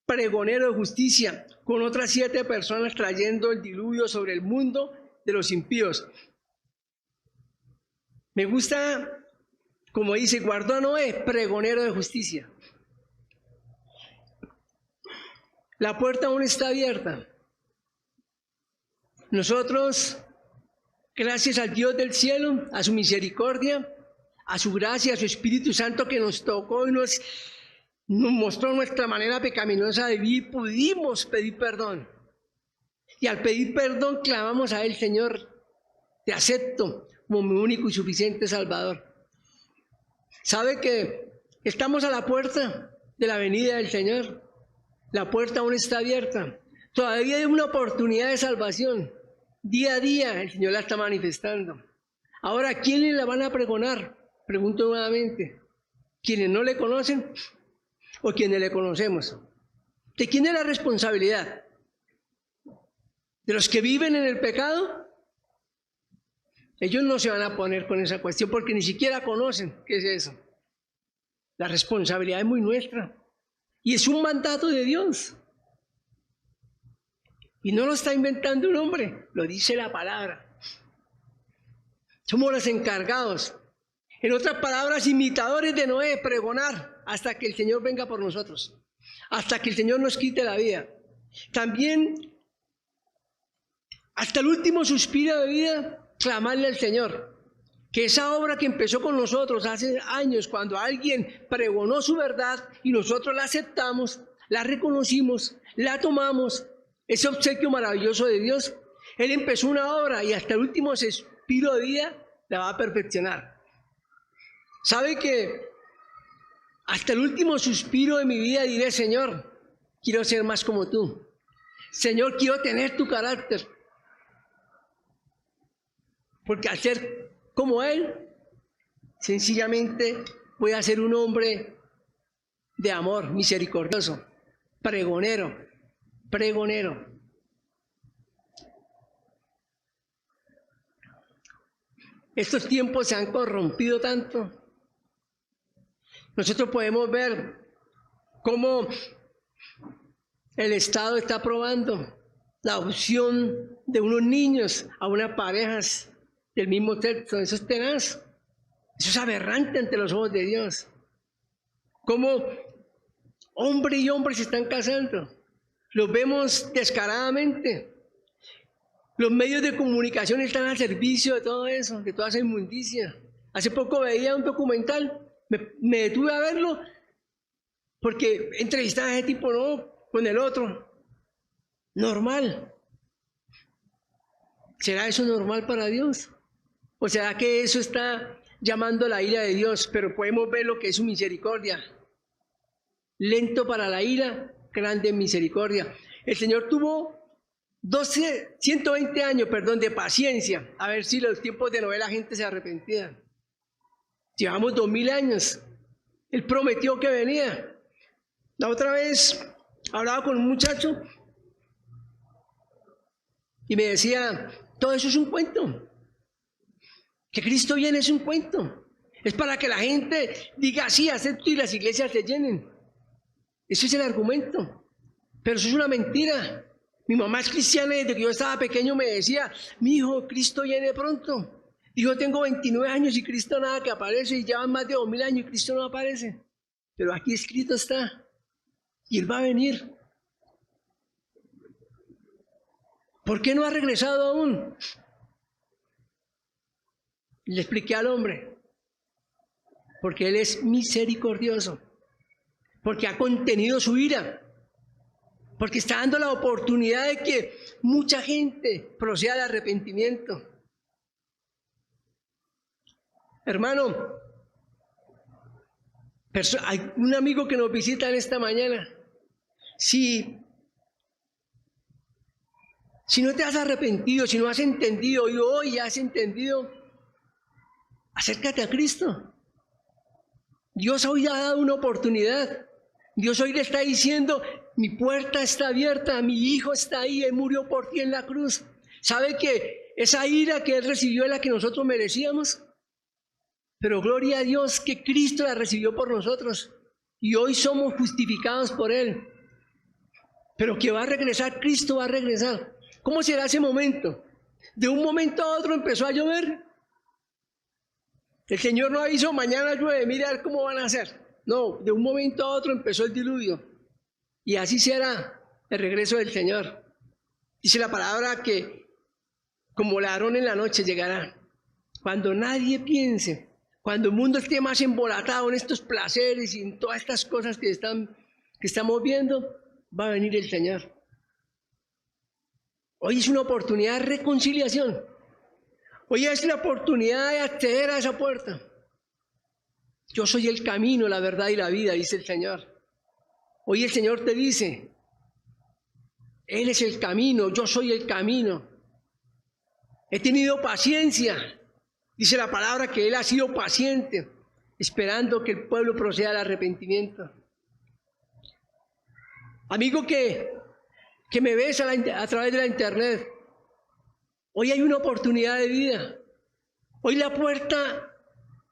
pregonero de justicia, con otras 7 personas trayendo el diluvio sobre el mundo de los impíos. Me gusta, como dice, guardó a Noé, pregonero de justicia. La puerta aún está abierta. Nosotros, gracias al Dios del cielo, a su misericordia, a su gracia, a su Espíritu Santo que nos tocó y nos mostró nuestra manera pecaminosa de vivir, pudimos pedir perdón. Y al pedir perdón clamamos a Él: Señor, te acepto como mi único y suficiente Salvador. ¿Sabe que estamos a la puerta de la venida del Señor? La puerta aún está abierta. Todavía hay una oportunidad de salvación. Día a día el Señor la está manifestando. Ahora, ¿a quiénes la van a pregonar? Pregunto nuevamente. ¿Quienes no le conocen o quienes le conocemos? ¿De quién es la responsabilidad? ¿De los que viven en el pecado? Ellos no se van a poner con esa cuestión porque ni siquiera conocen qué es eso. La responsabilidad es muy nuestra y es un mandato de Dios. Y no lo está inventando un hombre, lo dice la palabra. Somos los encargados. En otras palabras, imitadores de Noé, pregonar hasta que el Señor venga por nosotros, hasta que el Señor nos quite la vida. También, hasta el último suspiro de vida, clamarle al Señor que esa obra que empezó con nosotros hace años, cuando alguien pregonó su verdad y nosotros la aceptamos, la reconocimos, la tomamos, ese obsequio maravilloso de Dios, Él empezó una obra y hasta el último suspiro de vida la va a perfeccionar. ¿Sabe que hasta el último suspiro de mi vida diré: Señor, quiero ser más como tú? Señor, quiero tener tu carácter. Porque al ser como Él, sencillamente voy a ser un hombre de amor, misericordioso, pregonero. Estos tiempos se han corrompido tanto. Nosotros podemos ver cómo el Estado está aprobando la adopción de unos niños a unas parejas del mismo sexo. Eso es tenaz, eso es aberrante ante los ojos de Dios. Cómo hombre y hombre se están casando. Los vemos descaradamente. Los medios de comunicación están al servicio de todo eso, de toda esa inmundicia. Hace poco veía un documental, me detuve a verlo, porque entrevistaban a ese tipo, no, con el otro. Normal. ¿Será eso normal para Dios? ¿O será que eso está llamando la ira de Dios? Pero podemos ver lo que es su misericordia. lento para la ira, grande en misericordia. El Señor tuvo 120 años, de paciencia, a ver si los tiempos de Noé la gente se arrepentía. Llevamos 2000 años. Él prometió que venía. La otra vez hablaba con un muchacho y me decía, todo eso es un cuento. Que Cristo viene es un cuento. Es para que la gente diga sí, acepto y las iglesias se llenen. Ese es el argumento. Pero eso es una mentira. Mi mamá es cristiana y desde que yo estaba pequeño me decía, mi hijo, Cristo viene pronto. Y yo tengo 29 años y Cristo nada que aparece, y llevan más de 2000 años y Cristo no aparece. Pero aquí escrito está, y Él va a venir. ¿Por qué no ha regresado aún? Le expliqué al hombre, porque Él es misericordioso, porque ha contenido su ira, porque está dando la oportunidad de que mucha gente proceda al arrepentimiento. Hermano, hay un amigo que nos visita en esta mañana. Si no te has arrepentido, si no has entendido y hoy has entendido, acércate a Cristo. Dios hoy ha dado una oportunidad. Dios hoy le está diciendo, mi puerta está abierta, mi hijo está ahí, Él murió por ti en la cruz. ¿Sabe que esa ira que Él recibió es la que nosotros merecíamos? Pero gloria a Dios que Cristo la recibió por nosotros y hoy somos justificados por Él. Pero que va a regresar, Cristo va a regresar. ¿Cómo será ese momento? De un momento a otro empezó a llover. El Señor no avisó, mañana llueve, mira a ver cómo van a hacer. No, de un momento a otro empezó el diluvio. Y así será el regreso del Señor. Dice la palabra que como ladrón en la noche llegará. Cuando nadie piense, cuando el mundo esté más embolatado en estos placeres y en todas estas cosas que estamos viendo, va a venir el Señor. Hoy es una oportunidad de reconciliación. Hoy es la oportunidad de acceder a esa puerta. Yo soy el camino, la verdad y la vida, dice el Señor. Hoy el Señor te dice, Él es el camino, yo soy el camino. He tenido paciencia. Dice la palabra que Él ha sido paciente, esperando que el pueblo proceda al arrepentimiento. Amigo que me ves a través de la internet, hoy hay una oportunidad de vida. Hoy la puerta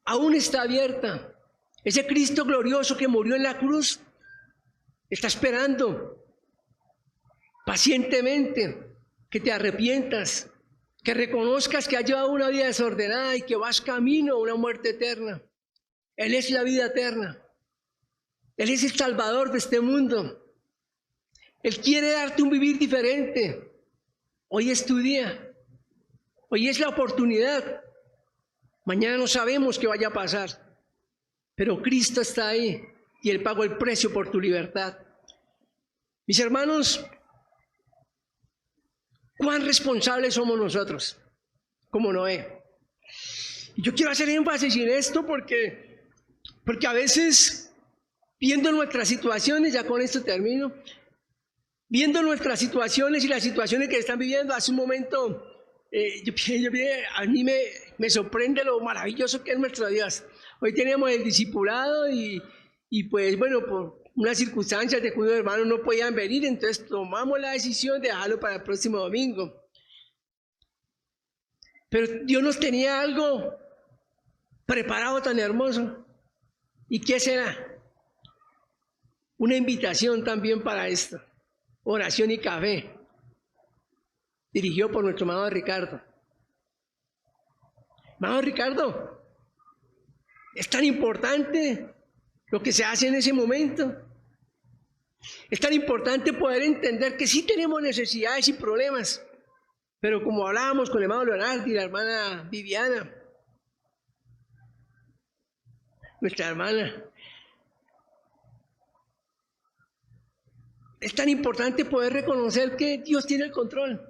aún está abierta. Ese Cristo glorioso que murió en la cruz está esperando pacientemente que te arrepientas, que reconozcas que has llevado una vida desordenada y que vas camino a una muerte eterna. Él es la vida eterna. Él es el Salvador de este mundo. Él quiere darte un vivir diferente. Hoy es tu día. Hoy es la oportunidad. Mañana no sabemos qué vaya a pasar. Pero Cristo está ahí y Él pagó el precio por tu libertad. Mis hermanos, ¿cuán responsables somos nosotros como Noé? Y yo quiero hacer énfasis en esto porque a veces, viendo nuestras situaciones, ya con esto termino, viendo nuestras situaciones y las situaciones que están viviendo, hace un momento, a mí me sorprende lo maravilloso que es nuestro Dios. Hoy teníamos el discipulado y pues bueno, por unas circunstancias de que unos hermanos no podían venir, entonces tomamos la decisión de dejarlo para el próximo domingo. Pero Dios nos tenía algo preparado tan hermoso. ¿Y qué será? Una invitación también para esto. Oración y café. Dirigido por nuestro hermano Ricardo. Hermano Ricardo, es tan importante lo que se hace en ese momento. Es tan importante poder entender que sí tenemos necesidades y problemas, pero como hablábamos con el hermano Leonardo y la hermana Viviana, nuestra hermana, es tan importante poder reconocer que Dios tiene el control.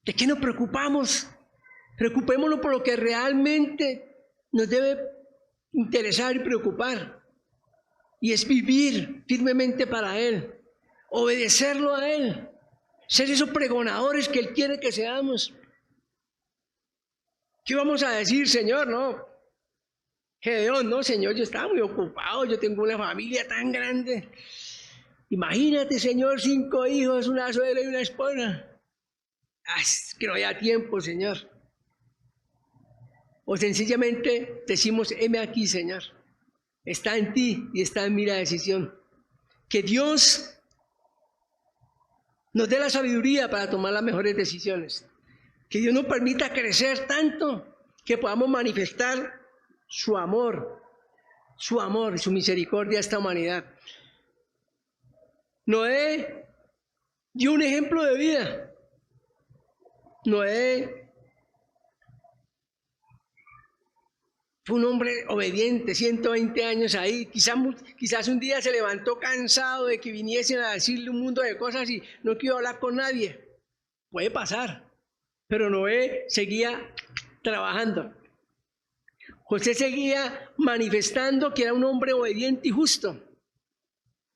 ¿De qué nos preocupamos? Preocupémonos por lo que realmente nos debe interesar y preocupar. y es vivir firmemente para Él, obedecerlo a Él, ser esos pregonadores que Él quiere que seamos. ¿Qué vamos a decir, Señor? No, Gedeón, no, Señor, yo estaba muy ocupado, yo tengo una familia tan grande. Imagínate, Señor, 5 hijos, una suegra y una esposa. Es que no haya tiempo, Señor. O sencillamente decimos, heme aquí, Señor. Está en ti y está en mí la decisión. Que Dios nos dé la sabiduría para tomar las mejores decisiones. Que Dios nos permita crecer tanto que podamos manifestar su amor y su misericordia a esta humanidad. Noé dio un ejemplo de vida. Noé fue un hombre obediente, 120 años ahí. Quizás un día se levantó cansado de que viniesen a decirle un mundo de cosas y no quiero hablar con nadie. Puede pasar. Pero Noé seguía trabajando. José seguía manifestando que era un hombre obediente y justo.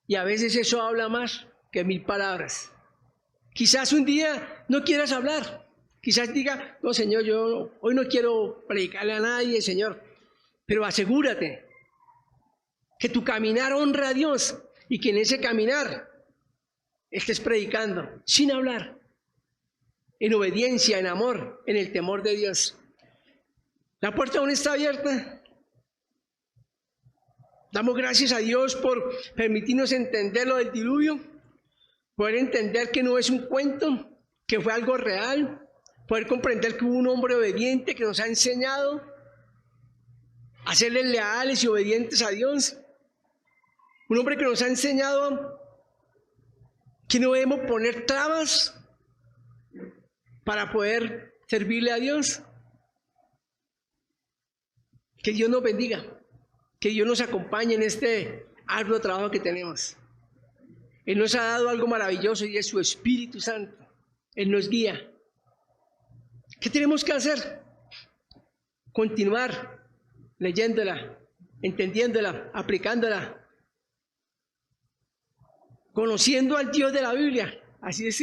Y a veces eso habla más que 1000 palabras. Quizás un día no quieras hablar. Quizás diga, no, Señor, yo hoy no quiero predicarle a nadie, Señor. Pero asegúrate que tu caminar honra a Dios y que en ese caminar estés predicando sin hablar, en obediencia, en amor, en el temor de Dios. La puerta aún está abierta. Damos gracias a Dios por permitirnos entender lo del diluvio, poder entender que no es un cuento, que fue algo real, poder comprender que hubo un hombre obediente que nos ha enseñado a serles leales y obedientes a Dios. Un hombre que nos ha enseñado que no debemos poner trabas para poder servirle a Dios. Que Dios nos bendiga, que Dios nos acompañe en este arduo trabajo que tenemos. Él nos ha dado algo maravilloso y es su Espíritu Santo. Él nos guía. ¿Qué tenemos que hacer? Continuar leyéndola, entendiéndola, aplicándola, conociendo al Dios de la Biblia. Así es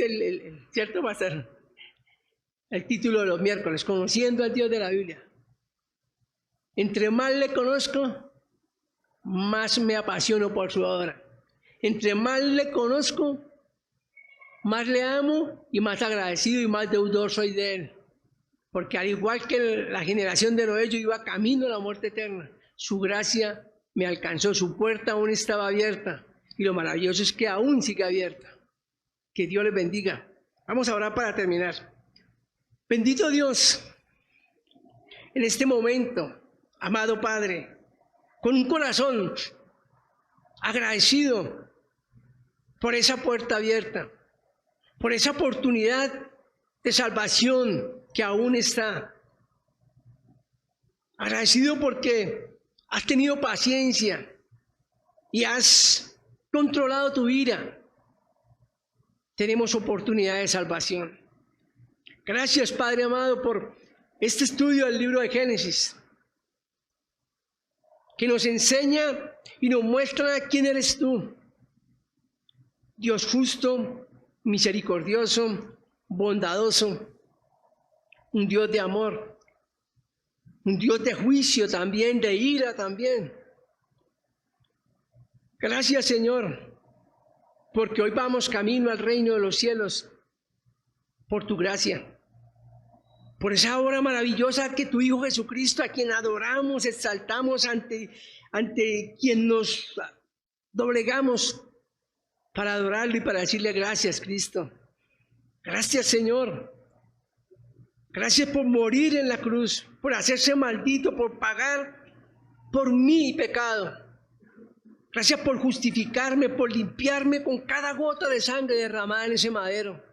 cierto va a ser el título de los miércoles, conociendo al Dios de la Biblia. Entre más le conozco, más me apasiono por su obra. Entre más le conozco, más le amo y más agradecido y más deudor soy de él. Porque al igual que la generación de Noé, yo iba camino a la muerte eterna. Su gracia me alcanzó, su puerta aún estaba abierta. Y lo maravilloso es que aún sigue abierta. Que Dios les bendiga. Vamos a orar para terminar. Bendito Dios, en este momento, amado Padre, con un corazón agradecido por esa puerta abierta, por esa oportunidad de salvación que aún está. Agradecido porque has tenido paciencia y has controlado tu ira. Tenemos oportunidad de salvación. Gracias, Padre amado, por este estudio del libro de Génesis, que nos enseña y nos muestra quién eres tú. Dios justo, misericordioso, bondadoso, un Dios de amor, un Dios de juicio también, de ira también. Gracias, Señor, porque hoy vamos camino al reino de los cielos por tu gracia, por esa obra maravillosa que tu Hijo Jesucristo, a quien adoramos, exaltamos, ante quien nos doblegamos para adorarlo y para decirle gracias, Cristo. Gracias, Señor. Gracias por morir en la cruz, por hacerse maldito, por pagar por mi pecado. Gracias por justificarme, por limpiarme con cada gota de sangre derramada en ese madero.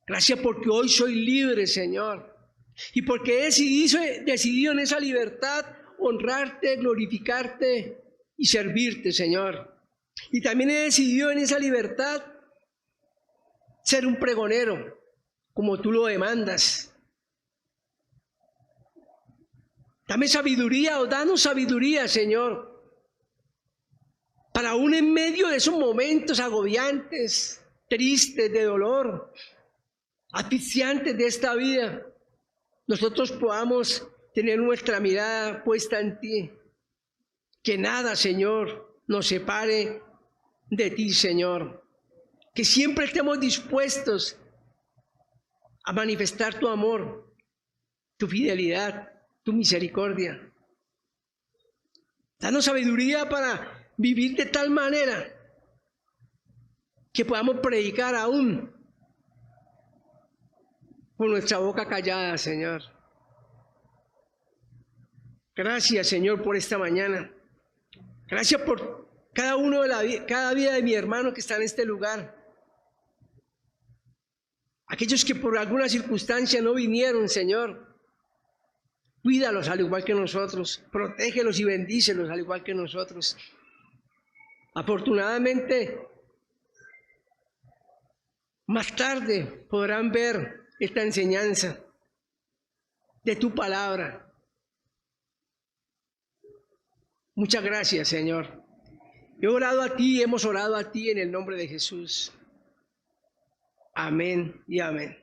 Gracias porque hoy soy libre, Señor. Y porque he decidido en esa libertad honrarte, glorificarte y servirte, Señor. Y también he decidido en esa libertad ser un pregonero, como tú lo demandas. Dame sabiduría o danos sabiduría, Señor. para aún en medio de esos momentos agobiantes, tristes, de dolor, asfixiantes de esta vida, nosotros podamos tener nuestra mirada puesta en ti. Que nada, Señor, nos separe de ti, Señor. Que siempre estemos dispuestos a manifestar tu amor, tu fidelidad, tu misericordia. Danos sabiduría para vivir de tal manera que podamos predicar aún con nuestra boca callada, Señor. Gracias, Señor, por esta mañana. Gracias por cada vida de mi hermano que está en este lugar. Aquellos que por alguna circunstancia no vinieron, Señor, cuídalos al igual que nosotros, protégelos y bendícelos al igual que nosotros. Afortunadamente, más tarde podrán ver esta enseñanza de tu palabra. Muchas gracias, Señor. He orado a ti, hemos orado a ti en el nombre de Jesús. Amén y amén.